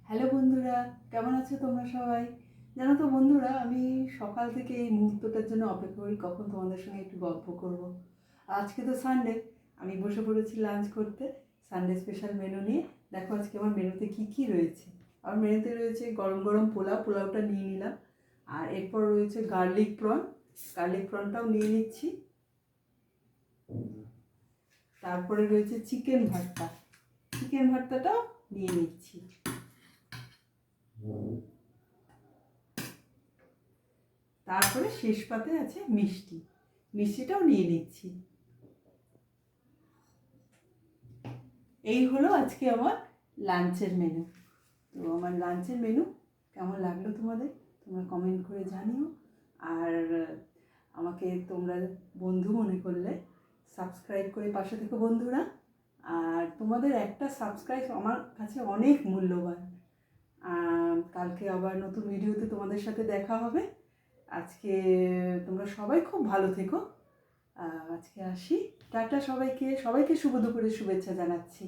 Hello বন্ধুরা, কেমন আছো তোমরা সবাই? জানো তো বন্ধুরা, আমি সকাল থেকে এই মুহূর্তটার জন্য অপেক্ষা করি কখন তোমাদের সঙ্গে একটু গল্প করব। আজকে তো সানডে, আমি বসে পড়েছি লাঞ্চ করতে সানডে স্পেশাল মেনু নিয়ে। দেখো আজকে আমার মেনুতে কি কি রয়েছে। আমার মেনুতে রয়েছে গরম গরম পোলাও, পোলাওটা নিয়ে নিলাম। আর এরপর রয়েছে গার্লিক প্রন, গার্লিক প্রনটাও নিয়ে নিচ্ছি। তারপরে রয়েছে চিকেন ভর্তা, চিকেন ভর্তাটাও নিয়ে নিচ্ছি। তারপরে শেষ পাতে আছে মিষ্টি, মিষ্টিটাও নিয়ে নিচ্ছি। এই হলো আজকে আমার লাঞ্চের মেনু। তো আমার লাঞ্চের মেনু কেমন লাগলো তোমাদের, তোমরা কমেন্ট করে জানিও। আর আমাকে তোমরা বন্ধু মনে করলে সাবস্ক্রাইব করে পাশে থেকো বন্ধুরা। আর তোমাদের একটা সাবস্ক্রাইব আমার কাছে অনেক মূল্যবান। কালকে আবার নতুন ভিডিওতে তোমাদের সাথে দেখা হবে। আজকে তোমরা সবাই খুব ভালো থেকো। আজকে আসি, টাটা সবাইকে, সবাইকে শুভ দুপুরের শুভেচ্ছা জানাচ্ছি।